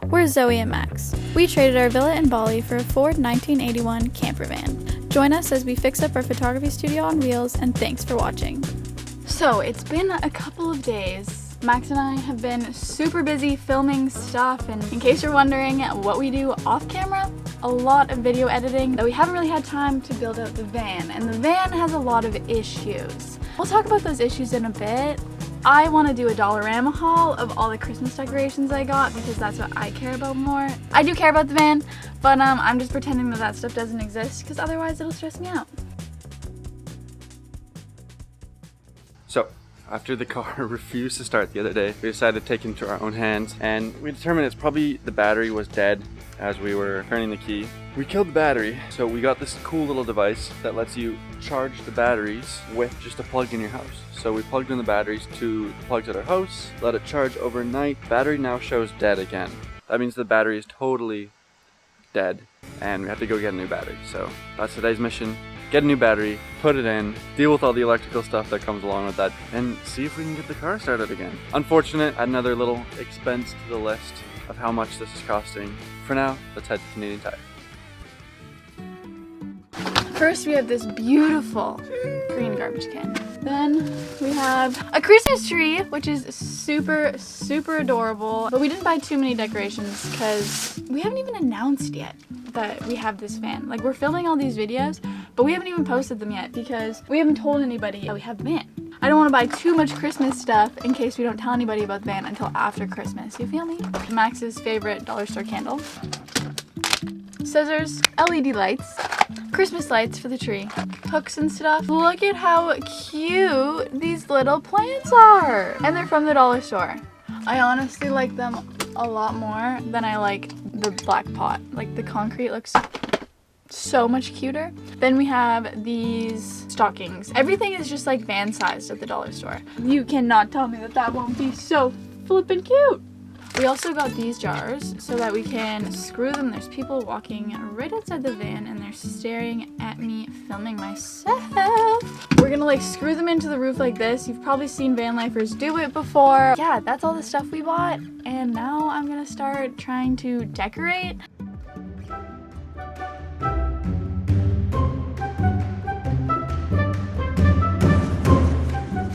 We're Zoe and Max. We traded our villa in Bali for a Ford 1981 camper van. Join us as we fix up our photography studio on wheels, and thanks for watching. So it's been a couple of days. Max and I have been super busy filming stuff, and in case you're wondering what we do off camera, a lot of video editing, that we haven't really had time to build out the van, and the van has a lot of issues. We'll talk about those issues in a bit. I want to do a Dollarama haul of all the Christmas decorations I got because that's what I care about more. I do care about the van, but I'm just pretending that stuff doesn't exist because otherwise it'll stress me out. So, after the car refused to start the other day, we decided to take it into our own hands, and we determined it's probably the battery was dead as we were turning the key. We killed the battery, so we got this cool little device that lets you charge the batteries with just a plug in your house. So we plugged in the batteries to the plugs at our house, let it charge overnight. Battery now shows dead again. That means the battery is totally dead, and we have to go get a new battery. So that's today's mission. Get a new battery, put it in, deal with all the electrical stuff that comes along with that, and see if we can get the car started again. Unfortunate, add another little expense to the list of how much this is costing. For now, let's head to Canadian Tire. First we have this beautiful green garbage can. Then we have a Christmas tree, which is super adorable. But we didn't buy too many decorations because we haven't even announced yet that we have this van. Like, we're filming all these videos, but we haven't even posted them yet because we haven't told anybody that we have the van. I don't want to buy too much Christmas stuff in case we don't tell anybody about the van until after Christmas. You feel me? Max's favorite dollar store candle. Scissors, LED lights, Christmas lights for the tree, hooks and stuff. Look at how cute these little plants are! And they're from the dollar store. I honestly like them a lot more than I like the black pot. Like, the concrete looks so much cuter. Then we have these stockings. Everything is just like van sized at the dollar store. You cannot tell me that that won't be so flippin' cute. We also got these jars so that we can screw them. There's people walking right outside the van and they're staring at me filming myself. We're gonna like screw them into the roof like this. You've probably seen van lifers do it before. Yeah, that's all the stuff we bought. And now I'm gonna start trying to decorate.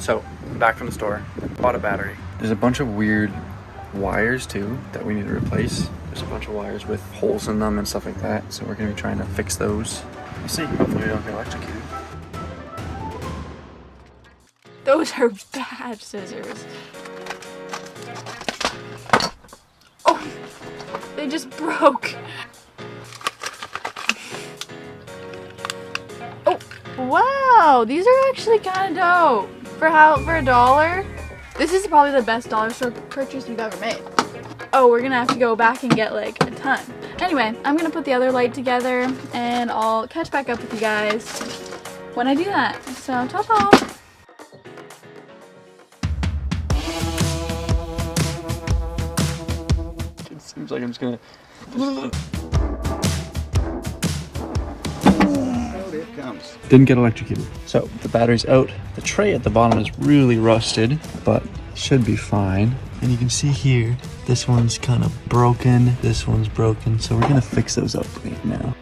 So, back from the store, bought a battery. There's a bunch of weird wires too that we need to replace. There's a bunch of wires with holes in them and stuff like that, so we're gonna be trying to fix those. We'll see, hopefully we don't get electrocuted. Those are bad scissors. Oh, they just broke. Oh, wow, these are actually kind of dope. For $1? This is probably the best dollar store purchase we've ever made. Oh, we're gonna have to go back and get like a ton. Anyway, I'm gonna put the other light together and I'll catch back up with you guys when I do that. So, ta-ta! It seems like I'm just gonna... It comes. Didn't get electrocuted. So the battery's out. The tray at the bottom is really rusted, but should be fine. And you can see here, this one's kind of broken, this one's broken. So we're gonna fix those up right now.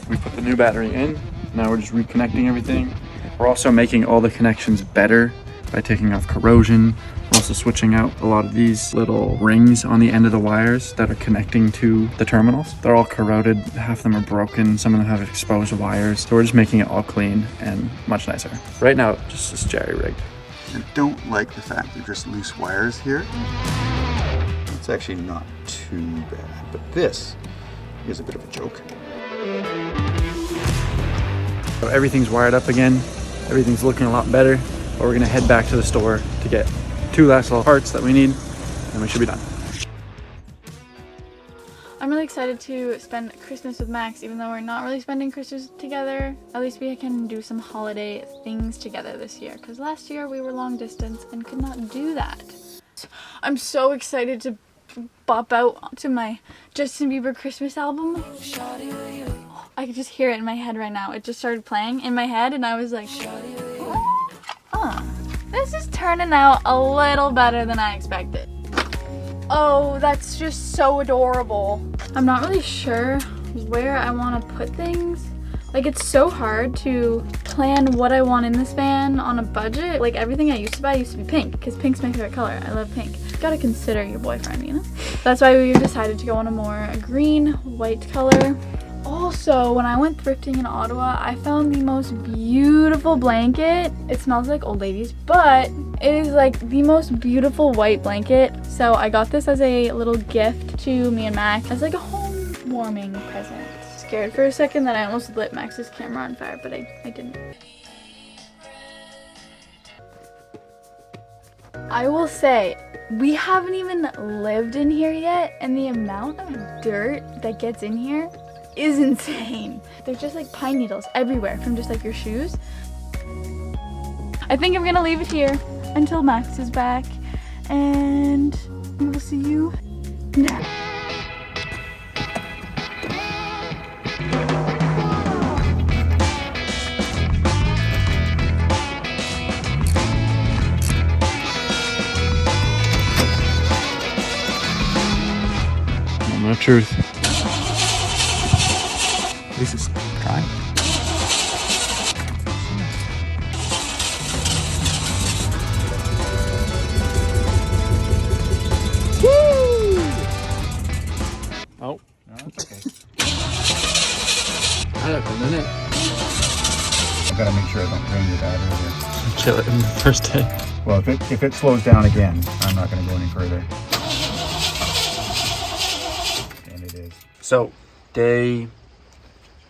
We put the new battery in. Now we're just reconnecting everything. We're also making all the connections better by taking off corrosion. We're also switching out a lot of these little rings on the end of the wires that are connecting to the terminals. They're all corroded, half of them are broken, some of them have exposed wires. So we're just making it all clean and much nicer. Right now, just this jerry-rigged. I don't like the fact there's just loose wires here. It's actually not too bad, but this is a bit of a joke. So everything's wired up again. Everything's looking a lot better. But we're gonna head back to the store to get 2 last little parts that we need, and we should be done. I'm really excited to spend Christmas with Max, even though we're not really spending Christmas together. At least we can do some holiday things together this year, because last year we were long distance and could not do that. I'm so excited to bop out to my Justin Bieber Christmas album. I can just hear it in my head right now. It just started playing in my head and I was like, oh, this is turning out a little better than I expected. Oh, that's just so adorable. I'm not really sure where I want to put things. Like, it's so hard to plan what I want in this van on a budget. Like, everything I used to buy used to be pink, because pink's my favorite color. I love pink. Gotta consider your boyfriend, you know? That's why we decided to go on a green, white color. Also, when I went thrifting in Ottawa, I found the most beautiful blanket. It smells like old ladies, but it is like the most beautiful white blanket. So I got this as a little gift to me and Max as like a home warming present. Scared for a second that I almost lit Max's camera on fire, but I didn't. I will say, we haven't even lived in here yet, and the amount of dirt that gets in here is insane. There's just like pine needles everywhere from just like your shoes. I think I'm gonna leave it here until Max is back, and we will see you next. Moment of truth. At least it's dry. Oh. No, that's okay. I don't know, isn't it? I gotta make sure I don't drain your battery here. Kill it in the first day. Well, if it slows down again, I'm not gonna go any further. And it is. So, day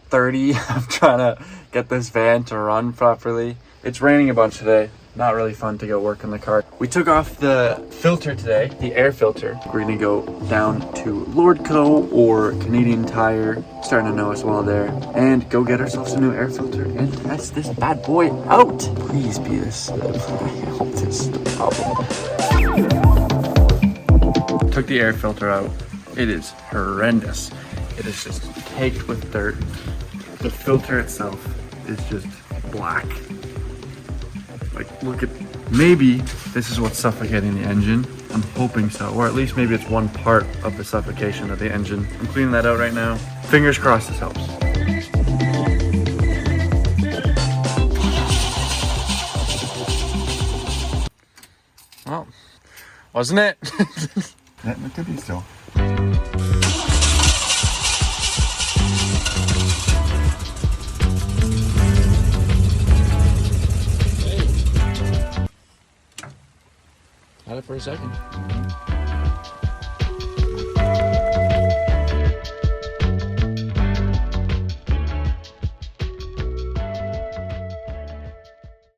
30 of trying to get this van to run properly. It's raining a bunch today. Not really fun to go work on the car. We took off the filter today, the air filter. We're gonna go down to Lordco or Canadian Tire, starting to know us well there, and go get ourselves a new air filter and test this bad boy out. Please be this. I hope this is the problem. Took the air filter out. It is horrendous. It is just caked with dirt. The filter itself is just black. Like, look at, maybe this is what's suffocating the engine. I'm hoping so, or at least maybe it's one part of the suffocation of the engine. I'm cleaning that out right now. Fingers crossed this helps. Well, wasn't it? That could be still. Had it for a second.